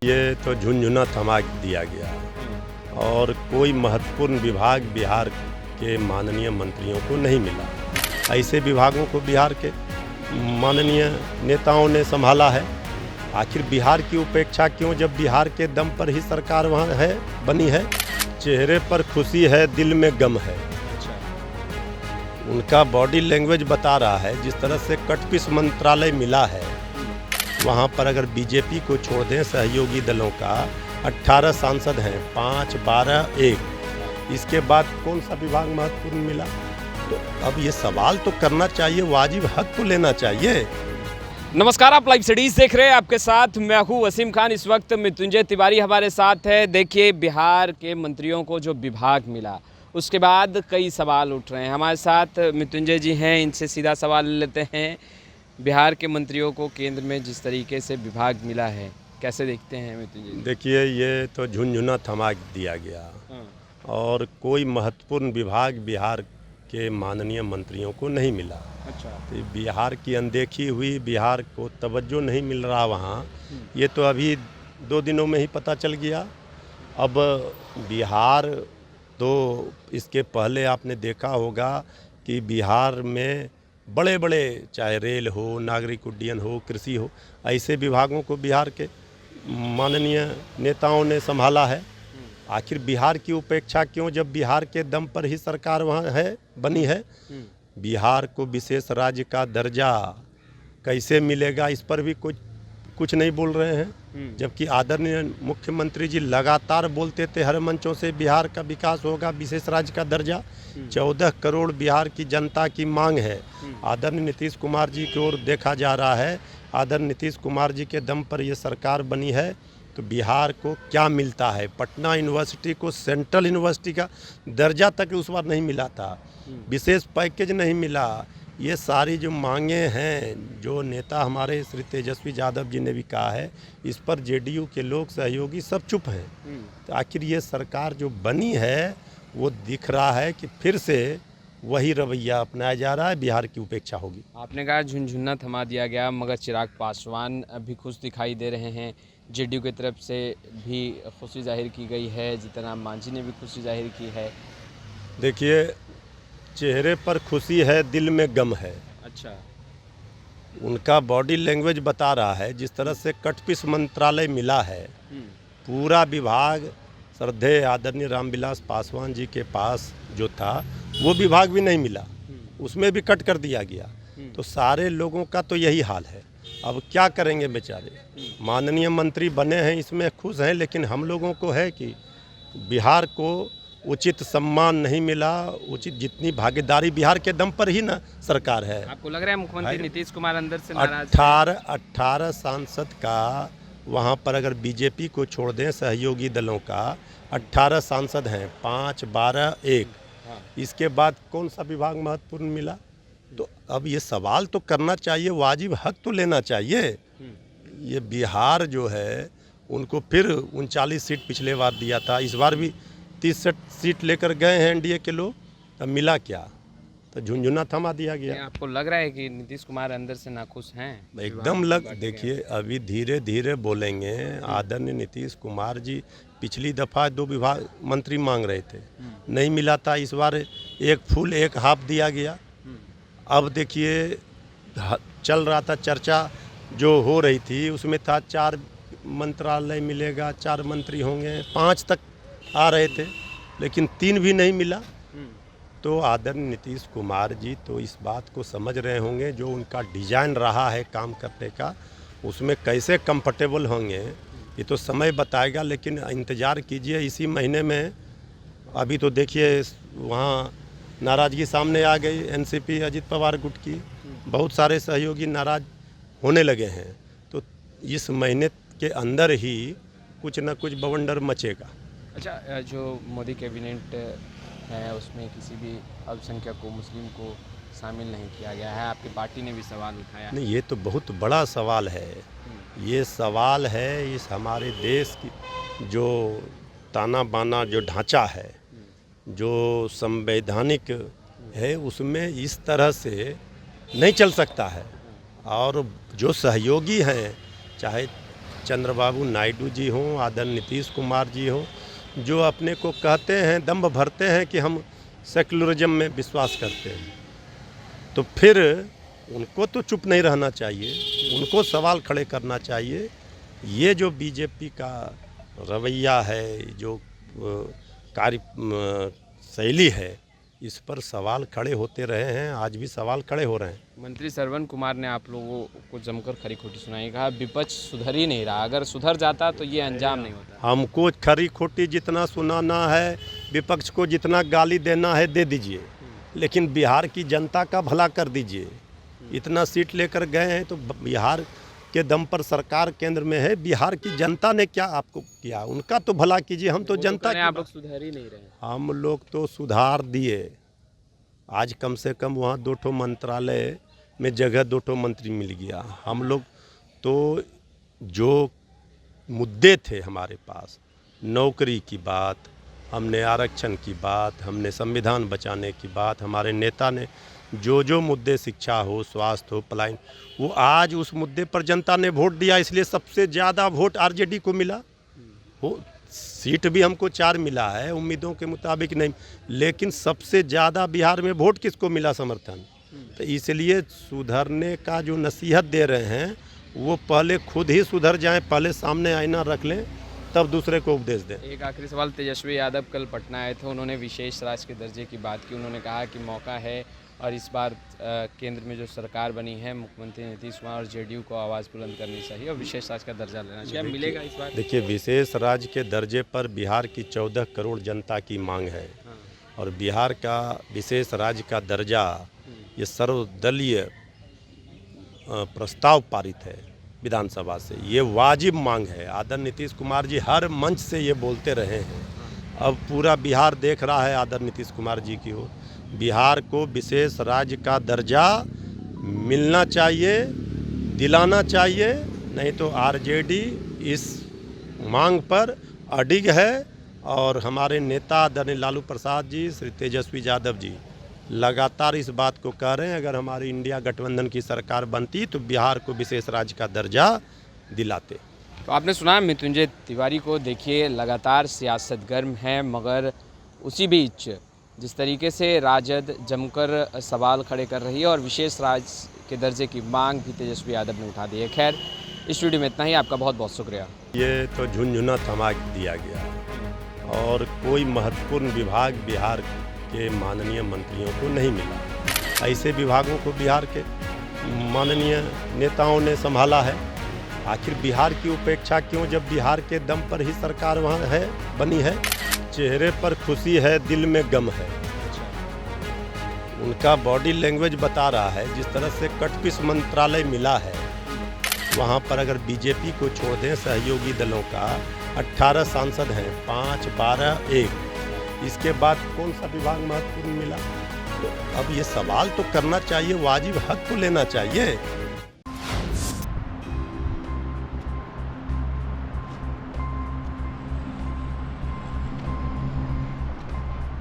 ये तो झुनझुना थमा दिया गया और कोई महत्वपूर्ण विभाग बिहार के माननीय मंत्रियों को नहीं मिला। ऐसे विभागों को बिहार के माननीय नेताओं ने संभाला है। आखिर बिहार की उपेक्षा क्यों, जब बिहार के दम पर ही सरकार वहाँ है बनी है। चेहरे पर खुशी है, दिल में गम है। उनका बॉडी लैंग्वेज बता रहा है। जिस तरह से कटपीस मंत्रालय मिला है, वहाँ पर अगर बीजेपी को छोड़ दें सहयोगी दलों का 18 सांसद हैं, 5, 12, 1। इसके बाद कौन सा विभाग महत्वपूर्ण मिला? तो अब ये सवाल तो करना चाहिए, वाजिब हक तो लेना चाहिए। नमस्कार, आप लाइव स्टडीज देख रहे हैं। आपके साथ मैं हूँ वसीम खान। इस वक्त मृत्युंजय तिवारी हमारे साथ है। देखिए, बिहार के मंत्रियों को जो विभाग मिला उसके बाद कई सवाल उठ रहे हैं। हमारे साथ मृत्युंजय जी हैं, इनसे सीधा सवाल लेते हैं। बिहार के मंत्रियों को केंद्र में जिस तरीके से विभाग मिला है, कैसे देखते हैं मृत्युंजय जी? देखिए, ये तो झुनझुना थमा दिया गया और कोई महत्वपूर्ण विभाग बिहार के माननीय मंत्रियों को नहीं मिला। अच्छा, तो बिहार की अनदेखी हुई, बिहार को तवज्जो नहीं मिल रहा वहाँ। ये तो अभी 2 दिनों में ही पता चल गया। अब बिहार तो इसके पहले आपने देखा होगा कि बिहार में बड़े बड़े, चाहे रेल हो, नागरिक उड्डयन हो, कृषि हो, ऐसे विभागों को बिहार के माननीय नेताओं ने संभाला है। आखिर बिहार की उपेक्षा क्यों, जब बिहार के दम पर ही सरकार वहाँ है बनी है। बिहार को विशेष राज्य का दर्जा कैसे मिलेगा, इस पर भी कुछ नहीं बोल रहे हैं। जबकि आदरणीय मुख्यमंत्री जी लगातार बोलते थे हर मंचों से, बिहार का विकास होगा, विशेष राज्य का दर्जा। 14 करोड़ बिहार की जनता की मांग है। आदरणीय नीतीश कुमार जी की ओर देखा जा रहा है। आदरणीय नीतीश कुमार जी के दम पर ये सरकार बनी है। तो बिहार को क्या मिलता है? पटना यूनिवर्सिटी को सेंट्रल यूनिवर्सिटी का दर्जा तक उस बार नहीं मिला था, विशेष पैकेज नहीं मिला। ये सारी जो मांगे हैं, जो नेता हमारे श्री तेजस्वी यादव जी ने भी कहा है, इस पर जेडीयू के लोग, सहयोगी सब चुप हैं। तो आखिर ये सरकार जो बनी है, वो दिख रहा है कि फिर से वही रवैया अपनाया जा रहा है, बिहार की उपेक्षा होगी। आपने कहा झुनझुना थमा दिया गया, मगर चिराग पासवान अभी खुश दिखाई दे रहे हैं। जेडीयू की तरफ से भी खुशी जाहिर की गई है, जीतन राम मांझी ने भी खुशी जाहिर की है। देखिए, चेहरे पर खुशी है, दिल में गम है। अच्छा, उनका बॉडी लैंग्वेज बता रहा है। जिस तरह से कटपीस मंत्रालय मिला है, पूरा विभाग श्रद्धेय आदरणीय रामविलास पासवान जी के पास जो था, वो विभाग भी नहीं मिला, उसमें भी कट कर दिया गया। तो सारे लोगों का तो यही हाल है। अब क्या करेंगे बेचारे? माननीय मंत्री बने हैं, इसमें खुश हैं, लेकिन हम लोगों को है कि बिहार को उचित सम्मान नहीं मिला। उचित जितनी भागीदारी बिहार के दम पर ही ना सरकार है। आपको लग रहा है मुख्यमंत्री नीतीश कुमार अंदर से नाराज? 18 सांसद का वहाँ पर अगर बीजेपी को छोड़ दें सहयोगी दलों का 18 सांसद हैं, 5, 12, 1। इसके बाद कौन सा विभाग महत्वपूर्ण मिला? तो अब ये सवाल तो करना चाहिए, वाजिब हक तो लेना चाहिए। ये बिहार जो है, उनको फिर 39 सीट पिछले बार दिया था, इस बार भी 30 सीट लेकर गए हैं एनडीए के लोग। अब मिला क्या? तो झुनझुना थमा दिया गया। आपको लग रहा है कि नीतीश कुमार अंदर से नाखुश हैं? एकदम देखिए, अभी धीरे धीरे बोलेंगे। आदरणीय नीतीश कुमार जी पिछली दफ़ा 2 विभाग मंत्री मांग रहे थे, नहीं मिला था। इस बार 1 फुल 1 हाफ दिया गया। अब देखिए, चल रहा था चर्चा जो हो रही थी, उसमें था 4 मंत्रालय मिलेगा, 4 मंत्री होंगे, 5 तक आ रहे थे, लेकिन 3 भी नहीं मिला। तो आदरणीय नीतीश कुमार जी तो इस बात को समझ रहे होंगे, जो उनका डिजाइन रहा है काम करने का, उसमें कैसे कंफर्टेबल होंगे ये तो समय बताएगा। लेकिन इंतज़ार कीजिए, इसी महीने में। अभी तो देखिए, वहाँ नाराज़गी सामने आ गई। एनसीपी अजित पवार गुट की बहुत सारे सहयोगी नाराज़ होने लगे हैं। तो इस महीने के अंदर ही कुछ न कुछ बवंडर मचेगा। अच्छा, जो मोदी कैबिनेट है उसमें किसी भी अल्पसंख्यक को, मुस्लिम को शामिल नहीं किया गया है। आपकी पार्टी ने भी सवाल उठाया। नहीं, ये तो बहुत बड़ा सवाल है। ये सवाल है इस हमारे देश की जो ताना बाना जो ढांचा है, जो संवैधानिक है, उसमें इस तरह से नहीं चल सकता है। और जो सहयोगी हैं, चाहे चंद्रबाबू नायडू जी हों, आदरणीय नीतीश कुमार जी हों, जो अपने को कहते हैं, दम्भ भरते हैं कि हम सेक्युलरिज्म में विश्वास करते हैं, तो फिर उनको तो चुप नहीं रहना चाहिए, उनको सवाल खड़े करना चाहिए। ये जो बीजेपी का रवैया है, जो कार्य शैली है, इस पर सवाल खड़े होते रहे हैं, आज भी सवाल खड़े हो रहे हैं। मंत्री श्रवण कुमार ने आप लोगों को जमकर खरी खोटी सुनाई, कहा विपक्ष सुधर ही नहीं रहा, अगर सुधर जाता तो ये अंजाम नहीं होता। हमको खरी खोटी जितना सुनाना है, विपक्ष को जितना गाली देना है दे दीजिए, लेकिन बिहार की जनता का भला कर दीजिए। इतना सीट लेकर गए हैं तो बिहार के दम पर सरकार केंद्र में है, बिहार की जनता ने क्या आपको किया, उनका तो भला कीजिए। हम तो जनता आप लोग सुधर ही नहीं रहे। हम लोग तो सुधार दिए। आज कम से कम वहाँ 2 मंत्रालय में जगह 2 मंत्री मिल गया। हम लोग तो जो मुद्दे थे हमारे पास, नौकरी की बात, हमने आरक्षण की बात, हमने संविधान बचाने की बात, हमारे नेता ने जो मुद्दे, शिक्षा हो, स्वास्थ्य हो, पलायन, वो आज उस मुद्दे पर जनता ने वोट दिया, इसलिए सबसे ज़्यादा वोट आरजेडी को मिला। वो सीट भी हमको 4 मिला है, उम्मीदों के मुताबिक नहीं, लेकिन सबसे ज़्यादा बिहार में वोट किसको मिला, समर्थन। तो इसलिए सुधरने का जो नसीहत दे रहे हैं, वो पहले खुद ही सुधर जाएं, पहले सामने आईना रख लें, तब दूसरे को उपदेश दें। एक आखिरी सवाल, तेजस्वी यादव कल पटना आए थे, उन्होंने विशेष राज्य के दर्जे की बात की। उन्होंने कहा कि मौका है और इस बार केंद्र में जो सरकार बनी है, मुख्यमंत्री नीतीश कुमार और जेडीयू को आवाज़ बुलंद करनी चाहिए और विशेष राज्य का दर्जा लेना चाहिए। मिलेगा इस बार? देखिए, विशेष राज्य के दर्जे पर बिहार की 14 करोड़ जनता की मांग है। और बिहार का विशेष राज्य का दर्जा, ये सर्वदलीय प्रस्ताव पारित है विधानसभा से, ये वाजिब मांग है। आदरणीय नीतीश कुमार जी हर मंच से ये बोलते रहे हैं। अब पूरा बिहार देख रहा है आदरणीय नीतीश कुमार जी की ओर। बिहार को विशेष राज्य का दर्जा मिलना चाहिए, दिलाना चाहिए, नहीं तो आरजेडी इस मांग पर अडिग है। और हमारे नेता आदरणीय लालू प्रसाद जी, श्री तेजस्वी यादव जी लगातार इस बात को कह रहे हैं, अगर हमारी इंडिया गठबंधन की सरकार बनती तो बिहार को विशेष राज्य का दर्जा दिलाते। तो आपने सुना मृत्युंजय तिवारी को। देखिए, लगातार सियासत गर्म है, मगर उसी बीच जिस तरीके से राजद जमकर सवाल खड़े कर रही है और विशेष राज्य के दर्जे की मांग भी तेजस्वी यादव ने उठा दी है। खैर, इस वीडियो में इतना ही। आपका बहुत बहुत शुक्रिया। ये तो झुनझुना थमा दिया गया और कोई महत्वपूर्ण विभाग बिहार के माननीय मंत्रियों को नहीं मिला। ऐसे विभागों को बिहार के माननीय नेताओं ने संभाला है। आखिर बिहार की उपेक्षा क्यों, जब बिहार के दम पर ही सरकार वहाँ है, बनी है। चेहरे पर खुशी है, दिल में गम है। उनका बॉडी लैंग्वेज बता रहा है। जिस तरह से कटपीस मंत्रालय मिला है, वहाँ पर अगर बीजेपी को छोड़ दें, सहयोगी दलों का 18 सांसद हैं, 5, 12, 1, इसके बाद कौन सा विभाग महत्वपूर्ण मिला? तो अब ये सवाल तो करना चाहिए, वाजिब हक तो लेना चाहिए।